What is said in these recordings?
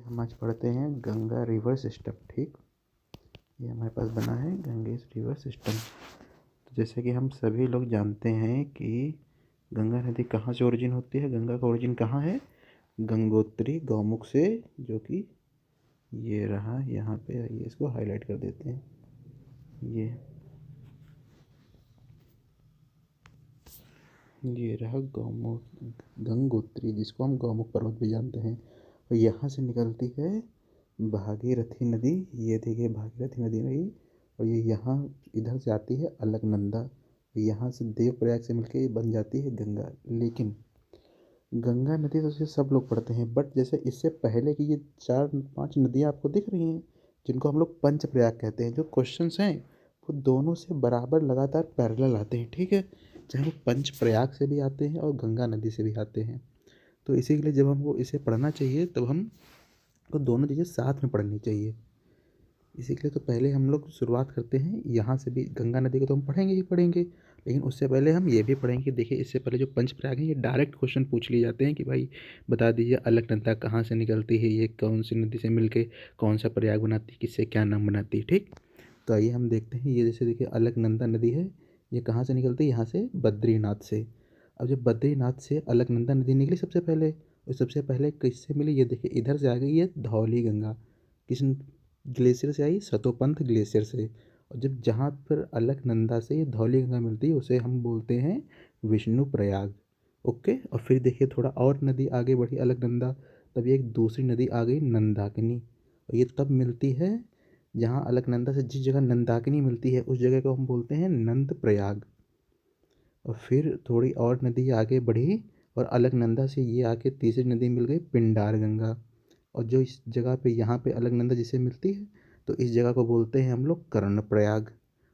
हम आज पढ़ते हैं गंगा रिवर सिस्टम। ठीक, ये हमारे पास बना है गंगेस रिवर सिस्टम। तो जैसे कि हम सभी लोग जानते हैं कि गंगा नदी कहाँ से ओरिजिन होती है। गंगा का ओरिजिन कहाँ है? गंगोत्री गौमुख से, जो कि ये रहा यहाँ पे। ये इसको हाईलाइट कर देते हैं। ये रहा गौमुख, गंगोत्री, जिसको हम गौमुख पर्वत भी जानते हैं। और यहाँ से निकलती है भागीरथी नदी। ये देखिए भागीरथी नदी रही, और ये यहाँ इधर से आती है अलकनंदा। यहाँ से देवप्रयाग से मिलके बन जाती है गंगा। लेकिन गंगा नदी तो जैसे सब लोग पढ़ते हैं, बट जैसे इससे पहले की ये 4-5 नदियाँ आपको दिख रही हैं, जिनको हम लोग पंच प्रयाग कहते हैं। जो क्वेश्चंस हैं वो दोनों से बराबर लगातार पैरेलल आते हैं। ठीक है, चाहे वो पंच प्रयाग से भी आते हैं और गंगा नदी से भी आते हैं। तो इसी के लिए जब हमको इसे पढ़ना चाहिए तब हमको दोनों चीज़ें साथ में पढ़नी चाहिए। इसी के लिए तो पहले हम लोग शुरुआत करते हैं यहाँ से भी। गंगा नदी को तो हम पढ़ेंगे ही पढ़ेंगे, लेकिन उससे पहले हम ये भी पढ़ेंगे। देखिए, इससे पहले जो पंच प्रयाग हैं, ये डायरेक्ट क्वेश्चन पूछ लिए जाते हैं कि भाई बता दीजिए अलकनंदा कहाँ से निकलती है, ये कौन सी नदी से मिलके कौन सा प्रयाग बनाती है, किससे क्या नाम बनाती है। ठीक, तो आइए हम देखते हैं। ये जैसे देखिए अलकनंदा नदी है, ये कहाँ से निकलती है? यहाँ से बद्रीनाथ से। अब जब बद्रीनाथ से अलकनंदा नदी निकली सबसे पहले, और सबसे पहले किससे मिली? ये देखिए इधर से आ गई है धौली गंगा। किस ग्लेशियर से आई? सतोपंथ ग्लेशियर से। और जब जहाँ पर अलकनंदा से धौली गंगा मिलती है उसे हम बोलते हैं विष्णु प्रयाग। ओके, और फिर देखिए थोड़ा और नदी आगे बढ़ी अलकनंदा, तब एक दूसरी नदी आ गई नंदाकिनी। और ये तब मिलती है जहाँ अलकनंदा से जिस जगह नंदाकिनी मिलती है उस जगह को हम बोलते हैं नंद प्रयाग। और फिर थोड़ी और नदी आगे बढ़ी और अलकनंदा से ये आके तीसरी नदी मिल गई पिंडार गंगा। और जो इस जगह पे यहाँ पे अलकनंदा जिसे मिलती है, तो इस जगह को बोलते हैं हम लोग कर्णप्रयाग।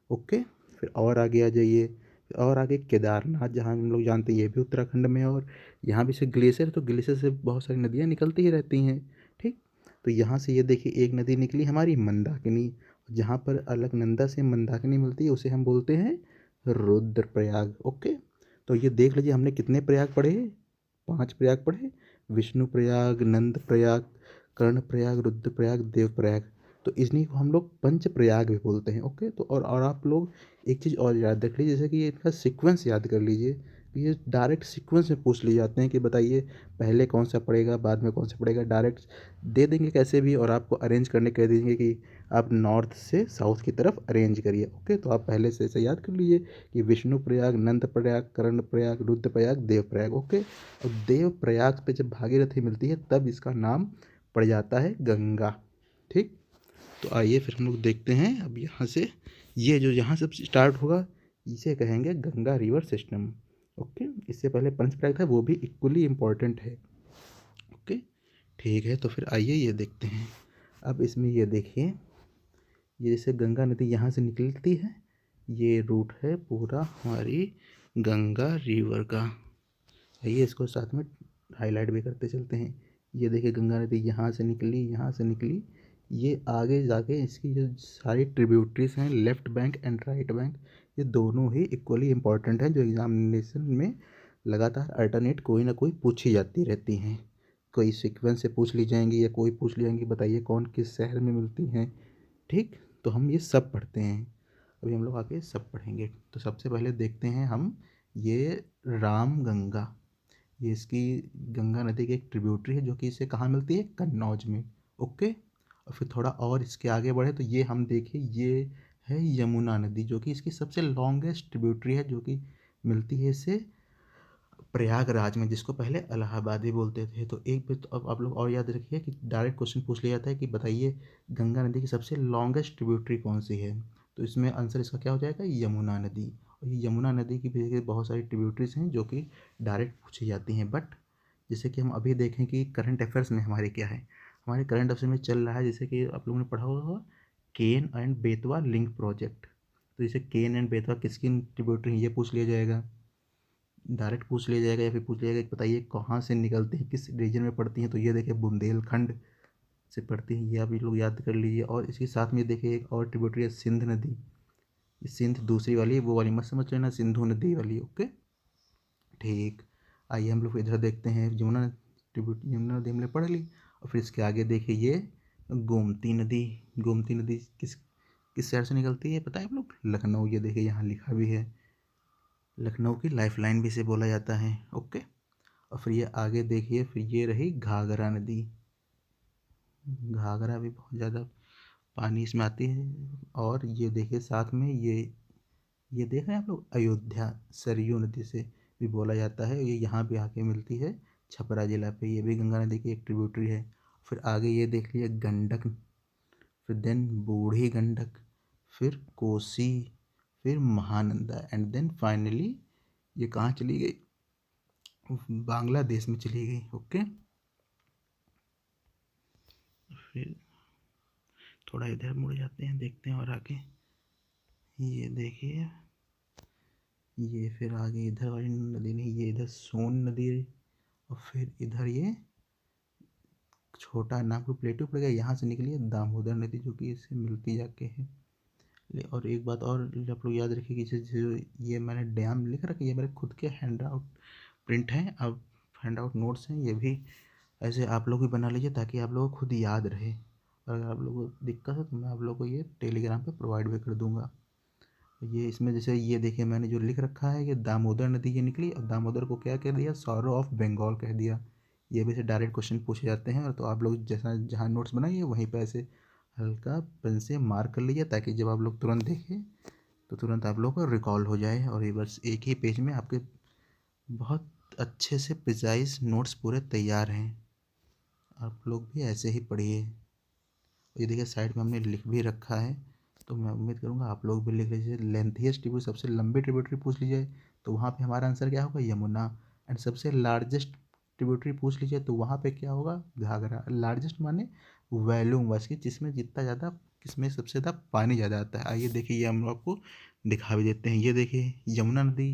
ओके, फिर और आगे आ जाइए। और आगे केदारनाथ, जहाँ हम लोग जानते हैं ये भी उत्तराखंड में, और यहाँ भी से ग्लेशियर, तो ग्लेशियर से बहुत सारी नदियाँ निकलती ही रहती हैं। ठीक, तो यहाँ से ये देखिए एक नदी निकली हमारी मंदाकिनी। जहाँ पर अलकनंदा से मंदाकिनी मिलती है उसे हम बोलते हैं रुद्रप्रयाग। ओके, तो ये देख लीजिए हमने कितने प्रयाग पढ़े? 5 प्रयाग पढ़े। विष्णु प्रयाग, नंद प्रयाग, कर्ण प्रयाग, रुद्र प्रयाग, देव प्रयाग। तो इन्हीं को हम लोग पंच प्रयाग भी बोलते हैं। ओके, तो और आप लोग एक चीज़ और याद रख लीजिए, जैसे कि ये इनका सीक्वेंस याद कर लीजिए। ये डायरेक्ट सीक्वेंस में पूछ लिए जाते हैं कि बताइए पहले कौन सा पड़ेगा, बाद में कौन सा पड़ेगा। डायरेक्ट दे देंगे कैसे भी, और आपको अरेंज करने कह देंगे कि आप नॉर्थ से साउथ की तरफ अरेंज करिए। ओके, तो आप पहले से ऐसे याद कर लीजिए कि विष्णु प्रयाग, नंद प्रयाग, कर्ण प्रयाग, रुद्र प्रयाग, देव प्रयाग। ओके, और देव प्रयाग पे जब भागीरथी मिलती है तब इसका नाम पड़ जाता है गंगा। ठीक, तो आइए फिर हम लोग देखते हैं। अब यहाँ से ये जो यहाँ से स्टार्ट होगा इसे कहेंगे गंगा रिवर सिस्टम। ओके, इससे पहले पंच प्रयाग था, वो भी इक्वली इम्पॉर्टेंट है। ओके, ठीक है, तो फिर आइए ये देखते हैं। अब इसमें ये देखिए, ये जैसे गंगा नदी यहाँ से निकलती है, ये रूट है पूरा हमारी गंगा रिवर का। आइए इसको साथ में हाईलाइट भी करते चलते हैं। ये देखिए गंगा नदी यहाँ से निकली, यहाँ से निकली, ये आगे जाके इसकी जो सारी ट्रिब्यूटरीज हैं, left bank and right bank, ये दोनों ही इक्वली इम्पॉर्टेंट हैं, जो एग्जामिनेशन में लगातार अल्टरनेट कोई ना कोई पूछी जाती रहती हैं। कोई सीक्वेंस से पूछ ली जाएंगी या कोई पूछ ली जाएंगी बताइए कौन किस शहर में मिलती हैं। ठीक, तो हम ये सब पढ़ते हैं। अभी हम लोग आगे सब पढ़ेंगे। तो सबसे पहले देखते हैं हम ये राम गंगा। ये इसकी गंगा नदी की एक ट्रिब्यूटरी है जो कि इसे कहाँ मिलती है? कन्नौज में। ओके, और फिर थोड़ा और इसके आगे बढ़े तो ये हम देखिए ये है यमुना नदी, जो कि इसकी सबसे लॉन्गेस्ट ट्रिब्यूटरी है, जो कि मिलती है इससे प्रयागराज में, जिसको पहले इलाहाबाद भी बोलते थे। तो एक भी, तो अब आप लोग और याद रखिए कि डायरेक्ट क्वेश्चन पूछ लिया जाता है कि बताइए गंगा नदी की सबसे लॉन्गेस्ट ट्रिब्यूटरी कौन सी है। तो इसमें आंसर इसका क्या हो जाएगा? यमुना नदी। और ये यमुना नदी की भी बहुत सारी ट्रिब्यूटरीज हैं जो कि डायरेक्ट पूछी जाती हैं। बट जैसे कि हम अभी देखें कि करंट अफेयर्स में हमारे क्या है, हमारे करंट अफेयर्स में चल रहा है, जैसे कि आप लोगों ने पढ़ा होगा cane and Betwa link project. तो जैसे केन एंड बेतवा किसकी ट्रिब्यूटरी है ये पूछ लिया जाएगा, डायरेक्ट पूछ लिया जाएगा, या फिर पूछ लिया जाएगा कि बताइए कहाँ से निकलती हैं, किस रीजन में पड़ती हैं। तो ये देखिए बुंदेलखंड से पड़ती हैं, ये आप लोग याद कर लीजिए। और इसके साथ में देखिए एक और ट्रिब्यूटरी है सिंध नदी। ये सिंध दूसरी वाली, वो वाली मत समझ लेना, सिंधु नदी वाली। ओके, ठीक, आइए हम लोग इधर देखते हैं। यमुना ट्रिब्यूटरी, यमुना नदी हमने पढ़ ली। और फिर इसके आगे देखिए ये गोमती नदी। गोमती नदी किस किस शहर से निकलती है पता है आप लोग? लखनऊ। ये देखिए यहाँ लिखा भी है, लखनऊ की लाइफलाइन भी इसे बोला जाता है। ओके। और फिर ये आगे देखिए, फिर ये रही घाघरा नदी। घाघरा भी बहुत ज़्यादा पानी इसमें आती है। और ये देखिए साथ में ये देख रहे हैं आप लोग, अयोध्या सरयू नदी से भी बोला जाता है। ये यहाँ भी आके मिलती है छपरा जिला पे। ये भी गंगा नदी की एक ट्रिब्यूटरी है। फिर आगे ये देख लिया गंडक, फिर देन बूढ़ी गंडक, फिर कोसी, फिर महानंदा, एंड देन फाइनली ये कहाँ चली गई? बांग्लादेश में चली गई। ओके। फिर थोड़ा इधर मुड़ जाते हैं, देखते हैं और आगे। ये देखिए, ये फिर आगे इधर वाली नदी नहीं, ये इधर सोन नदी। और फिर इधर ये छोटा नागपुर प्लेटू पड़ गया, यहाँ से निकली है दामोदर नदी, जो कि इससे मिलती जाके है। और एक बात और आप लोग याद रखिए कि जो ये मैंने डैम लिख रखा है, ये मेरे खुद के हैंड आउट प्रिंट हैं। अब हैंड आउट नोट्स हैं, ये भी ऐसे आप लोग भी बना लीजिए ताकि आप लोगों को खुद याद रहे। और अगर आप लोगों को दिक्कत है तो मैं आप लोगों को ये टेलीग्राम पे प्रोवाइड भी कर दूंगा। ये इसमें जैसे ये देखिए मैंने जो लिख रखा है, ये दामोदर नदी ये निकली और दामोदर को क्या कह दिया? सॉरो ऑफ बंगाल कह दिया। ये भी से डायरेक्ट क्वेश्चन पूछे जाते हैं। और तो आप लोग जैसा जहाँ नोट्स बनाइए वहीं पे ऐसे हल्का पेन से मार्क कर लीजिए, ताकि जब आप लोग तुरंत देखें तो तुरंत आप लोग को रिकॉल हो जाए। और ये बस एक ही पेज में आपके बहुत अच्छे से प्रिसाइज नोट्स पूरे तैयार हैं। आप लोग भी ऐसे ही पढ़िए। ये देखिए साइड में हमने लिख भी रखा है, तो मैं उम्मीद करूँगा आप लोग भी लिख लीजिए। लेंथीएस्ट ट्रिब्यूटरी, सबसे लंबी ट्रिब्यूटरी पूछ लीजिए तो वहाँ पे हमारा आंसर क्या होगा? यमुना। एंड सबसे लार्जेस्ट ट्रिब्यूटरी पूछ लीजिए तो वहाँ पे क्या होगा? घाघरा। लार्जेस्ट माने वैल्यूम वाइज की, जिसमें जितना ज़्यादा, किसमें सबसे ज़्यादा पानी ज़्यादा आता है। आइए देखिए, ये हम आपको दिखा भी देते हैं। ये देखिए यमुना नदी,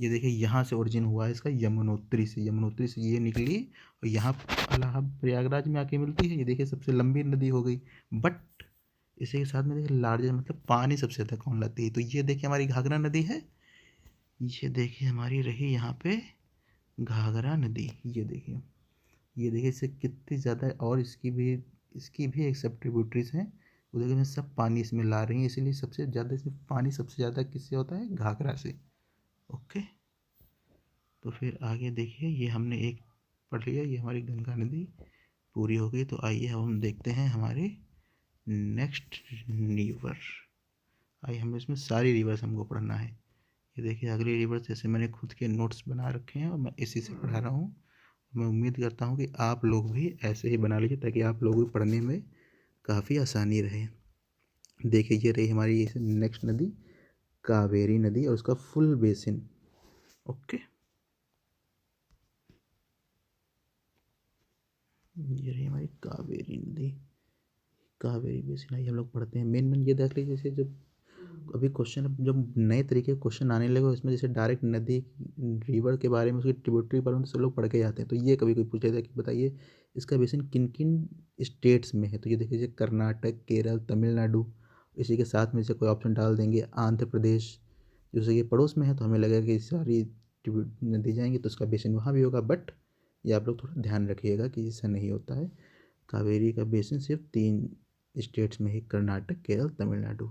ये देखिए यहाँ से ओरिजिन हुआ है इसका, यमुनोत्री से। यमुनोत्री से ये निकली और यहाँ इलाहाबाद प्रयागराज में आके मिलती है। ये देखिए सबसे लंबी नदी हो गई। बट इसी के साथ में देखिए लार्जेस्ट मतलब पानी सबसे ज़्यादा कौन लाती है? तो ये देखिए हमारी घाघरा नदी है। ये देखिए हमारी रही यहाँ पे घाघरा नदी। ये देखिए इससे कितनी ज़्यादा, और इसकी भी एक सब ट्रिब्यूटरीज हैं। वो देखिए सब पानी इसमें ला रही हैं, इसीलिए सबसे ज़्यादा इसमें पानी सबसे ज़्यादा किससे होता है? घाघरा से। ओके। तो फिर आगे देखिए, ये हमने एक पढ़ लिया, ये हमारी गंगा नदी पूरी हो गई। तो आइए हम देखते हैं हमारे नेक्स्ट रिवर। आइए हम इसमें सारी रिवर्स हमको पढ़ना है। ये देखिए अगली रिवर्स, जैसे मैंने खुद के नोट्स बना रखे हैं और मैं इसी से पढ़ा रहा हूँ। मैं उम्मीद करता हूँ कि आप लोग भी ऐसे ही बना लीजिए ताकि आप लोगों को पढ़ने में काफ़ी आसानी रहे। देखिए ये रही हमारी नेक्स्ट नदी, कावेरी नदी, और उसका फुल बेसिन। ओके। ये रही हमारी कावेरी नदी, कावेरी बेसिन। आइए हम लोग पढ़ते हैं। मेन ये देख लीजिए, जैसे जब अभी क्वेश्चन, जब नए तरीके के क्वेश्चन आने लगे इसमें, जैसे डायरेक्ट नदी रिवर के बारे में, उसकी ट्रिब्यूटरी बारे में तो सब लोग पढ़ के जाते हैं। तो ये कभी कोई पूछे था कि बताइए इसका बेसिन किन किन स्टेट्स में है? तो ये देखिए कर्नाटक, केरल, तमिलनाडु। इसी के साथ में से कोई ऑप्शन डाल देंगे आंध्र प्रदेश, जैसे ये पड़ोस में है तो हमें लगेगा कि सारी नदी जाएंगी तो उसका बेसिन वहाँ भी होगा। बट ये आप लोग थोड़ा ध्यान रखिएगा कि ऐसा नहीं होता है। कावेरी का बेसिन सिर्फ 3 स्टेट्स में ही, कर्नाटक, केरल, तमिलनाडु।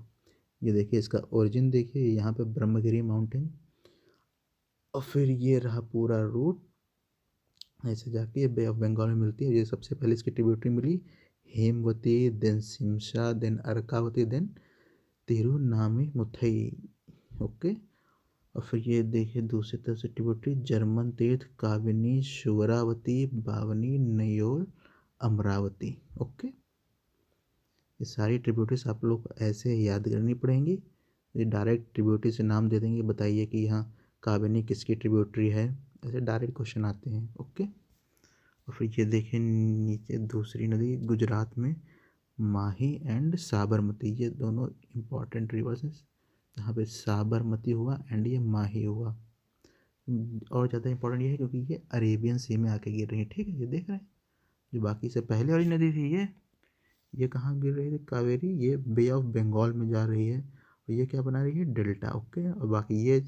ये देखिए इसका ओरिजिन देखिए, यहाँ पे ब्रह्मगिरी माउंटेन, और फिर ये रहा पूरा रूट ऐसे जाके ये बे ऑफ बंगाल में मिलती है। ये सबसे पहले इसकी ट्रिब्यूटरी मिली Hemavati, then Shimsha, then Arkavathi, then Thirumanimutharu. Okay. और फिर ये देखिए दूसरी तरफ से ट्रिब्यूटरी जर्मन तीर्थ, काबिनी, शुवरावती, बावनी, नयोल, अमरावती। ओके। ये सारी ट्रिब्यूटरीज आप लोग को ऐसे याद करनी पड़ेंगी। ये डायरेक्ट ट्रिब्यूटरी से नाम दे देंगे, बताइए कि यहाँ काबिनी किसकी ट्रिब्यूटरी है, ऐसे डायरेक्ट क्वेश्चन आते हैं। ओके। और फिर ये देखें नीचे दूसरी नदी गुजरात में, माही एंड साबरमती। ये दोनों इम्पॉर्टेंट रिवर्स हैं, जहाँ पे साबरमती हुआ एंड ये माही हुआ। और ज़्यादा इंपॉर्टेंट ये है क्योंकि ये अरेबियन सी में आके गिर रही है। ठीक है, ये देख रहे हैं जो बाकी से पहले वाली नदी थी, ये कहाँ गिर रही थी कावेरी? ये बे ऑफ बंगाल में जा रही है और ये क्या बना रही है? डेल्टा। ओके। और बाकी ये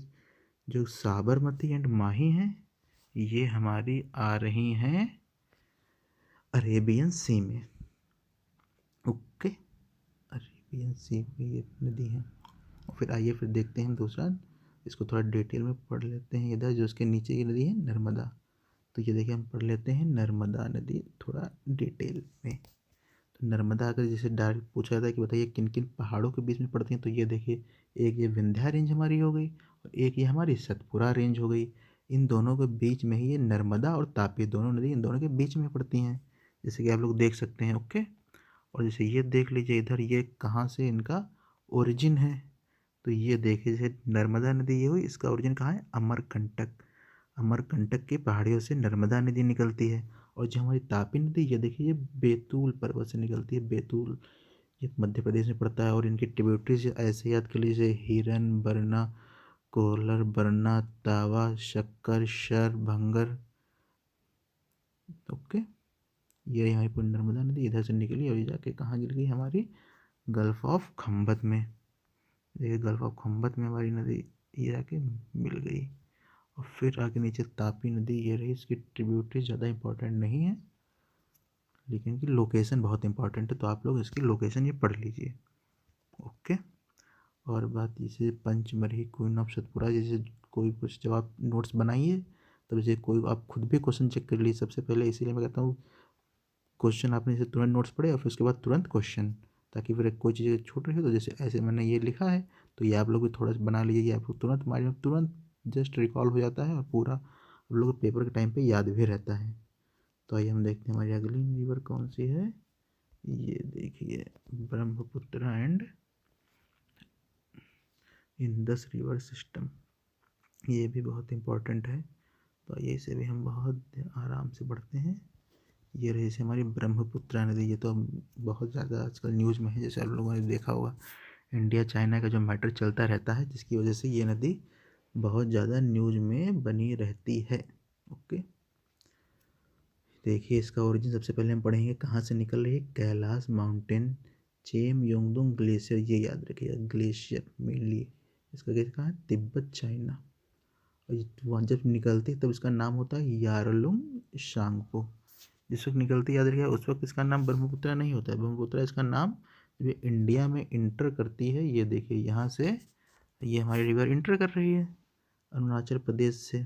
जो साबरमती एंड माही हैं, ये हमारी आ रही हैं अरेबियन सी में। ओके, अरेबियन सी में ये नदी है। और फिर आइए फिर देखते हैं हम दूसरा, इसको थोड़ा डिटेल में पढ़ लेते हैं। इधर जो उसके नीचे की नदी है नर्मदा, तो ये देखिए हम पढ़ लेते हैं नर्मदा नदी थोड़ा डिटेल में। तो नर्मदा अगर जैसे डायरेक्ट पूछा जाता है कि बताइए किन किन पहाड़ों के बीच में पड़ती हैं, तो ये देखिए एक ये विंध्या रेंज हमारी हो गई और एक ये हमारी सतपुरा रेंज हो गई। इन दोनों के बीच में ही ये नर्मदा और तापी दोनों नदी इन दोनों के बीच में पड़ती हैं, जैसे कि आप लोग देख सकते हैं। ओके, और जैसे ये देख लीजिए इधर ये कहाँ से इनका ओरिजिन है, तो ये देखिए जैसे नर्मदा नदी ये हुई, इसका ओरिजिन कहाँ है, अमरकंटक। अमरकंटक की पहाड़ियों से नर्मदा नदी निकलती है। और जो हमारी तापी नदी ये देखिए ये बैतूल पर्वत से निकलती है। बैतूल ये मध्य प्रदेश में पड़ता है। और इनकी ट्रिब्यूटरीज ऐसे याद कर लीजिए, हिरन, बरना, कोहलर, बरना, तावा, शक्कर, शर, भंगर। ओके, ये हमारी पूरी नर्मदा नदी इधर से निकली और ये जाके कहाँ गिर गई, हमारी गल्फ ऑफ खंबत में। देखिए गल्फ ऑफ खंबत में हमारी नदी ये जाके मिल गई। और फिर आगे नीचे तापी नदी ये रही, इसकी ट्रिब्यूटरी ज़्यादा इंपॉर्टेंट नहीं है लेकिन इनकी लोकेशन बहुत इंपॉर्टेंट है, तो आप लोग इसकी लोकेशन ये पढ़ लीजिए। ओके, और बात जैसे पंचमढ़ी, क्वीन ऑफ सतपुरा, जैसे कोई कुछ जब आप नोट्स बनाइए तब जैसे कोई आप खुद भी क्वेश्चन चेक कर लीजिए सबसे पहले, इसीलिए मैं कहता हूँ क्वेश्चन आपने जैसे तुरंत नोट्स पढ़े और फिर उसके बाद तुरंत क्वेश्चन, ताकि फिर कोई चीज़ छूट रही हो तो जैसे ऐसे मैंने ये लिखा है तो ये आप लोग भी थोड़ा सा बना लीजिए, ये आपको तुरंत माइंड में तुरंत जस्ट रिकॉल हो जाता है और पूरा आप लोग को पेपर के टाइम पे याद भी रहता है। तो आइए हम देखते हैं हमारी अगली रिवर कौन सी है। ये देखिए Brahmaputra and Indus river system, ये भी बहुत इम्पोर्टेंट है, तो आइए इसे भी हम बहुत आराम से पढ़ते हैं। ये रही जैसे हमारी ब्रह्मपुत्र नदी, ये तो बहुत ज़्यादा आजकल न्यूज़ में है, जैसे आप लोगों ने देखा होगा इंडिया चाइना का जो मैटर चलता रहता है, जिसकी वजह से ये नदी बहुत ज़्यादा न्यूज़ में बनी रहती है। ओके, देखिए इसका ओरिजिन सबसे पहले हम पढ़ेंगे कहाँ से निकल रही है, कैलाश माउंटेन, चेम योंगडोंग ग्लेशियर, ये याद रखिएगा ग्लेशियर मेनली, इसका क्या कहाँ है, तिब्बत चाइना। और वहाँ जब निकलती है तब इसका नाम होता है यारलुंग शांगपो। जिस वक्त निकलती याद रखिएगा उस वक्त इसका नाम ब्रह्मपुत्र नहीं होता है, ब्रह्मपुत्र इसका नाम जब ये इंडिया में इंटर करती है, ये देखिए यहाँ से ये हमारी रिवर इंटर कर रही है अरुणाचल प्रदेश से,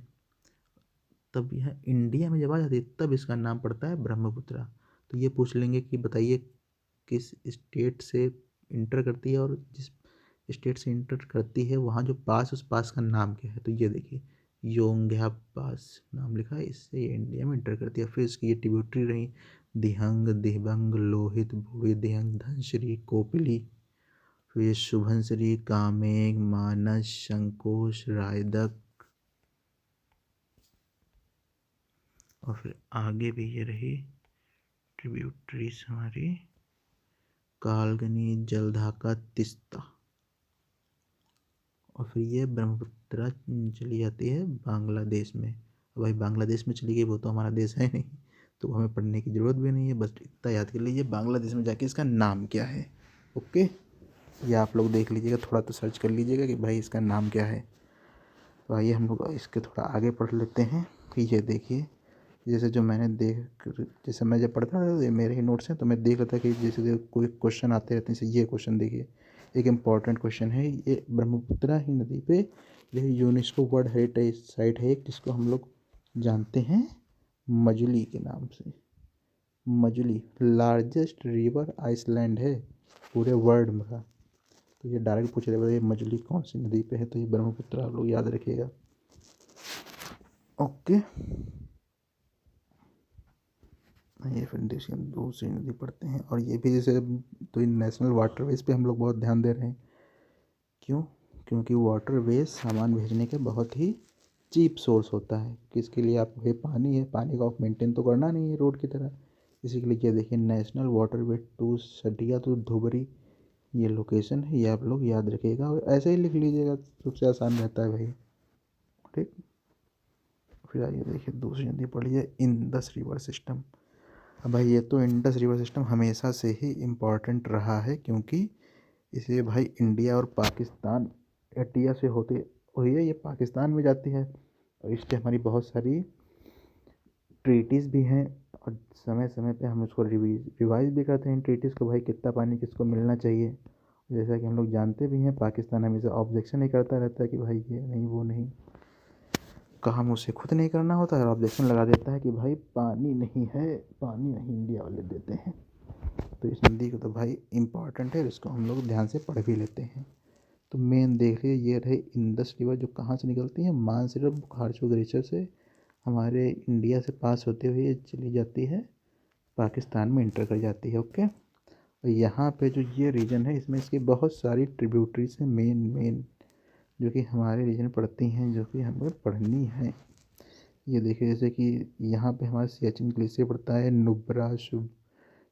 तब यह इंडिया में जब आ जाती है तब इसका नाम पड़ता है ब्रह्मपुत्र। तो ये पूछ लेंगे कि बताइए किस स्टेट से इंटर करती है, और जिस स्टेट से इंटर करती है वहाँ जो पास, उस पास का नाम क्या है, तो ये देखिए योंग्या पास नाम लिखा है, इससे ये इंडिया में इंटर करती है। फिर इसकी ये ट्रिब्यूटरी रही दिहंग, दिबंग, लोहित, बूढ़ी दिहंग, धनश्री, कोपिली, फिर शुभनश्री, कामेंग, मानस, संकोश, रायदक, और फिर आगे भी ये रही ट्रिब्यूटरीज हमारी कालगनी, जलधाका, तिस्ता। और फिर ये ब्रह्मपुत्र चली जाती है बांग्लादेश में। भाई बांग्लादेश में चली गई, वो तो हमारा देश है नहीं, तो हमें पढ़ने की ज़रूरत भी नहीं है, बस इतना याद कर लीजिए बांग्लादेश में जाके इसका नाम क्या है। ओके, या आप लोग देख लीजिएगा, थोड़ा तो सर्च कर लीजिएगा कि भाई इसका नाम क्या है। तो आइए हम लोग इसके थोड़ा आगे पढ़ लेते हैं। ये देखिए जैसे जो मैंने जैसे मैं जब पढ़ता था तो ये मेरे ही नोट्स हैं, तो मैं देख रहा था कि जैसे कोई क्वेश्चन आते रहते हैं, जैसे ये क्वेश्चन देखिए, एक इम्पॉर्टेंट क्वेश्चन है, ये ब्रह्मपुत्र ही नदी पे ये यूनेस्को वर्ल्ड हेरिटेज साइट है एक, जिसको हम लोग जानते हैं मजुली के नाम से। मजुली लार्जेस्ट रिवर आइसलैंड है पूरे वर्ल्ड में का। तो ये डायरेक्ट पूछ रहे ये मजुली कौन सी नदी पे है, तो ये ब्रह्मपुत्र आप लोग याद रखिएगा। ओके, ये फिर दूसरी नदी पढ़ते हैं, और ये भी जैसे तो इन नेशनल वाटरवेज पे हम लोग बहुत ध्यान दे रहे हैं। क्यों? क्योंकि वाटरवेज सामान भेजने के बहुत ही चीप सोर्स होता है, किसके लिए, आप ये पानी है, पानी का आप मेंटेन तो करना नहीं है रोड की तरह, इसी के लिए ये देखिए national waterway two Sadiya to Dhubri, ये लोकेशन है, ये आप लोग याद रखिएगा और ऐसे ही लिख लीजिएगा, सबसे आसान रहता है भाई। ठीक, फिर आइए देखिए दूसरी नदी पढ़िए इंडस रिवर सिस्टम। अब भाई ये तो इंडस रिवर सिस्टम हमेशा से ही इम्पॉर्टेंट रहा है, क्योंकि इसे भाई इंडिया और पाकिस्तान इंडिया से होते हुए ये पाकिस्तान में जाती है, और इससे हमारी बहुत सारी ट्रीटीज़ भी हैं और समय समय पे हम उसको रिवाइज़ भी करते हैं ट्रीटीज़ को, भाई कितना पानी किसको मिलना चाहिए। जैसा कि हम लोग जानते भी हैं, पाकिस्तान हमेशा ऑब्जेक्शन ही करता रहता है कि भाई ये नहीं वो नहीं, काम उसे खुद नहीं करना होता है और ऑब्जेक्शन लगा देता है कि भाई पानी नहीं है, पानी नहीं इंडिया वाले देते हैं। तो इस नदी को तो भाई इम्पॉर्टेंट है, इसको हम लोग ध्यान से पढ़ भी लेते हैं। तो मेन देख लीजिए ये रहे इंडस रिवर, जो कहाँ से निकलती है, मानसरोवर बुखारचू ग्लेशियर से हमारे इंडिया से पास होते हुए चली जाती है, पाकिस्तान में इंटर कर जाती है। ओके, और यहाँ पे जो ये रीजन है इसमें इसकी बहुत सारी ट्रिब्यूटरीज हैं मेन मेन, जो कि हमारे रीजन पड़ती हैं, जो कि हमें पढ़नी है। ये देखिए जैसे कि यहाँ पे हमारा सियाचिन ग्लेशियर पड़ता है, नुब्रा,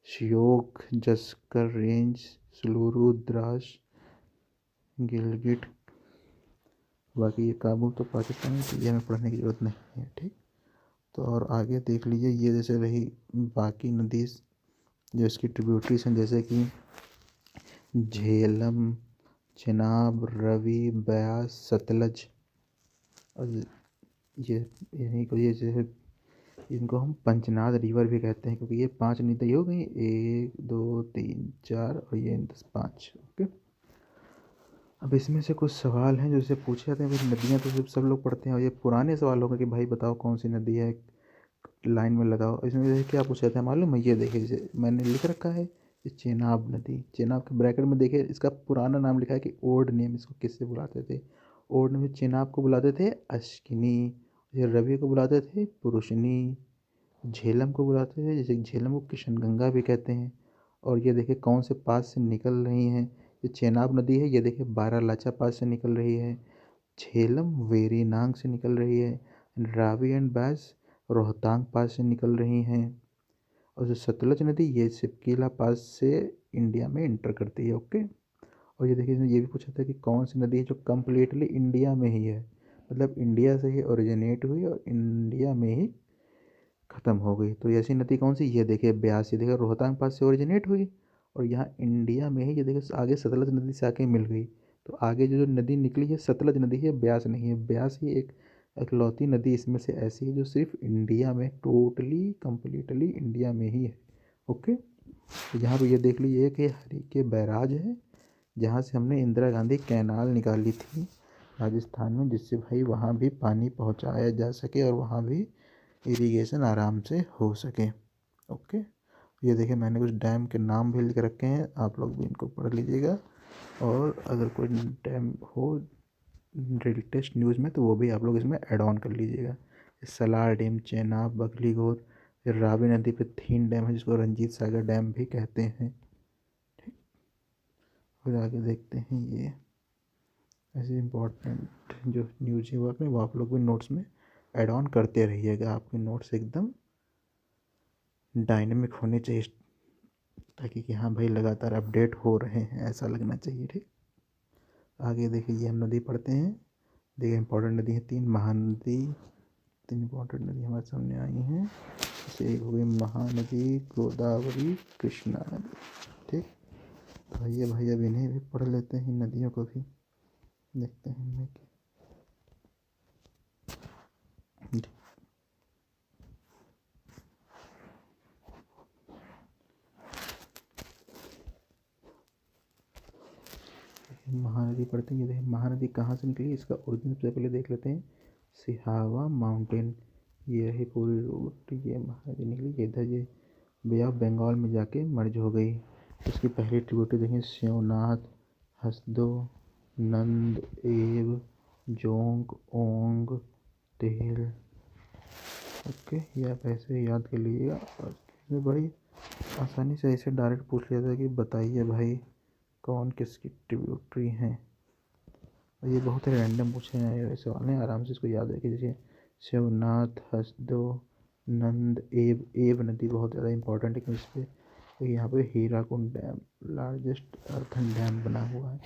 श्योक, जस्कर रेंज, सुलूरू, द्रास, गिलगिट। बाकी ये काबुल तो पाकिस्तान है, तो ये हमें पढ़ने की ज़रूरत नहीं है। ठीक, तो और आगे देख लीजिए, ये जैसे रही बाकी नदी जो इसकी ट्रिब्यूटरीज हैं, जैसे कि झेलम, चेनाब, रवि, ब्यास, सतलज। और ये यहीं को ये जैसे इनको हम पंचनाद रिवर भी कहते हैं, क्योंकि ये 5 नदी हो गई, 1 2 3 4 और ये 5। ओके, अब इसमें से कुछ सवाल हैं जो इसे पूछे जाते हैं। भाई नदियाँ तो सिर्फ सब लोग पढ़ते हैं, और ये पुराने सवाल होंगे कि भाई बताओ कौन सी नदी है, लाइन में लगाओ। इसमें जैसे क्या पूछा जाता है मालूम है, ये देखिए जैसे मैंने लिख रखा है, ये चेनाब नदी। चेनाब के ब्रैकेट में देखिए इसका पुराना नाम लिखा है कि ओल्ड नेम, इसको किससे बुलाते थे, ओल्ड नेम चेनाब को बुलाते थे अश्किनी, ये रवि को बुलाते थे पुरुषनी, झेलम को बुलाते थे, जैसे झेलम को किशनगंगा भी कहते हैं। और ये देखिए कौन से पास से निकल रही हैं, ये चेनाब नदी है, ये देखिए बारालाचा पास से निकल रही है, झेलम वेरीनाग से निकल रही है, रावी एंड बैस रोहतांग पास से निकल रही हैं, और जो सतलज नदी ये सिपकीला पास से इंडिया में इंटर करती है। ओके, और ये देखिए इसमें ये भी पूछा था कि कौन सी नदी है जो कम्प्लीटली इंडिया में ही है, मतलब इंडिया से ही ओरिजिनेट हुई और इंडिया में ही ख़त्म हो गई। तो ऐसी नदी कौन सी, ये देखिए ब्यास, ये देखिए रोहतांग पास से ओरिजिनेट हुई और यहाँ इंडिया में ही ये देखिए आगे सतलज नदी से आके मिल गई। तो आगे जो नदी निकली है सतलज नदी है, ब्यास नहीं है। ब्यास ही एक इकलौती नदी इसमें से ऐसी है जो सिर्फ इंडिया में, टोटली कम्प्लीटली इंडिया में ही है। ओके, तो यहाँ पर ये देख लीजिए कि हरी के बैराज है, जहाँ से हमने इंदिरा गांधी कैनाल निकाली थी राजस्थान में, जिससे भाई वहाँ भी पानी पहुँचाया जा सके और वहाँ भी इरिगेशन आराम से हो सके। ओके, ये देखिए मैंने कुछ डैम के नाम भी लिख रखे हैं, आप लोग भी इनको पढ़ लीजिएगा। और अगर कोई डैम हो लेटेस्ट न्यूज़ में तो वो भी आप लोग इसमें ऐड ऑन कर लीजिएगा। सलार डैम, चेनाब, बगलीगोर, फिर रावी नदी पे थीन डैम है जिसको रंजीत सागर डैम भी कहते हैं। ठीक, फिर आगे देखते हैं ये ऐसे इम्पोर्टेंट जो न्यूज़ है वो आप लोग भी नोट्स में ऐड ऑन करते रहिएगा। आपके नोट्स एकदम डायनेमिक होने चाहिए, ताकि कि हाँ भाई लगातार अपडेट हो रहे हैं ऐसा लगना चाहिए। ठीक, आगे देखिए ये हम नदी पढ़ते हैं। देखिए इंपॉर्टेंट नदी है 3 महानदी, 3 इंपॉर्टेंट नदी हमारे सामने आई हैं। जैसे एक हो गई महानदी, गोदावरी, कृष्णा नदी। ठीक, तो आइए भाई अब इन्हें भी पढ़ लेते हैं, नदियों को भी देखते हैं इनमें क्या। महानदी पढ़ते हैं। ये देखिए महानदी कहाँ से निकली, इसका ओरिजिन सबसे पहले देख लेते हैं। सिहावा माउंटेन, ये रही पूरी रूट, ये महानदी निकली, ये इधर ये बे ऑफ बंगाल में जाके मर्ज हो गई। इसकी पहली ट्रिब्यूटरी देखें, शिवनाथ, हसदो, नंद, एव, जोंग, ओंग, तेल। ओके, ये आप ऐसे याद कर लीजिएगा। और इसमें बड़ी आसानी से ऐसे डायरेक्ट पूछ लिया था कि बताइए भाई कौन किसकी ट्रिब्यूटरी हैं, और ये बहुत ही रैंडम पूछे हैं सवाल हैं, आराम से इसको याद रखिए। जैसे शिवनाथ, हसदो, नंद, एव नदी बहुत ज़्यादा इंपॉर्टेंट है क्योंकि इस पर तो यहाँ पे Hirakud dam largest earthen dam बना हुआ है।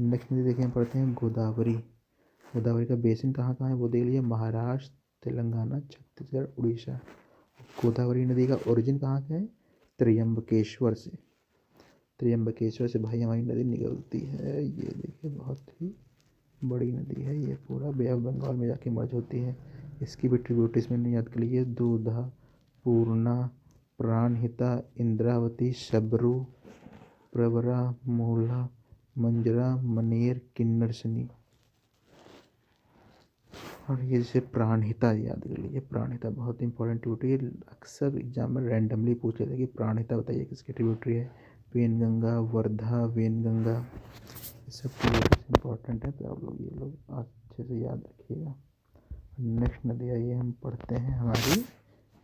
नेक्स्ट नदी देखें पढ़ते हैं गोदावरी। गोदावरी का बेसिन कहाँ कहाँ है वो देख लीजिए, महाराष्ट्र, तेलंगाना, छत्तीसगढ़, उड़ीसा। गोदावरी नदी का ओरिजिन कहाँ का है, त्र्यंबकेश्वर से। त्र्यंबकेश्वर से भाई हमारी नदी निकलती है, ये देखिए बहुत ही बड़ी नदी है, ये पूरा बे ऑफ बंगाल में जाके मर्ज होती है। इसकी भी ट्रिब्यूटरीज मैंने याद कर लीजिए, दूधा, पूर्णा, प्राणहिता, इंद्रावती, शबरू, प्रवरा, मूला, मंजरा, मनेर, किन्नरसनी। और ये जैसे प्राणहिता याद कर लीजिए, प्राणहिता बहुत इंपॉर्टेंट ट्रिब्यूटरी है, अक्सर एग्जाम में रैंडमली पूछ लेते हैं कि प्राणहिता बताइए किसकी ट्रिब्यूटरी है। वेनगंगा, वर्धा, वेनगंगा, ये सब ट्रिब्यूटरीज इंपॉर्टेंट है, तो आप लोग ये लोग अच्छे से याद रखिएगा। नेक्स्ट नदी आइए हम पढ़ते हैं हमारी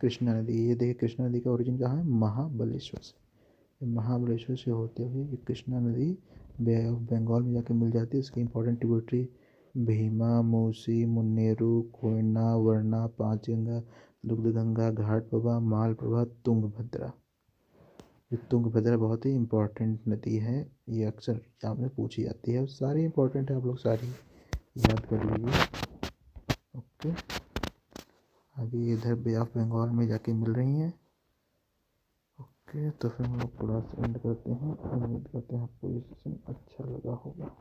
कृष्णा नदी। ये देखिए कृष्णा नदी का ओरिजिन कहाँ है, महाबलेश्वर से। महाबलेश्वर से होते हुए ये कृष्णा नदी बे ऑफ बंगाल में जाके मिल जाती है। इसकी इंपॉर्टेंट ट्रिब्यूटरी भीमा, मूसी, मुन्नेरू, कोयना, वरना, पांचगंगा, दुग्धगंगा, घाटप्रभा, मालप्रभा, तुंगभद्रा। ये तुंगभद्रा बहुत ही इंपॉर्टेंट नदी है, ये अक्सर एग्जाम में पूछी जाती है। सारी इंपॉर्टेंट है, आप लोग सारी याद कर लीजिए। ओके, अभी इधर बे ऑफ बंगाल में जाके मिल रही हैं। ओके, तो फिर हम लोग क्लास एंड करते हैं। उम्मीद करते हैं आपको ये सेशन अच्छा लगा होगा।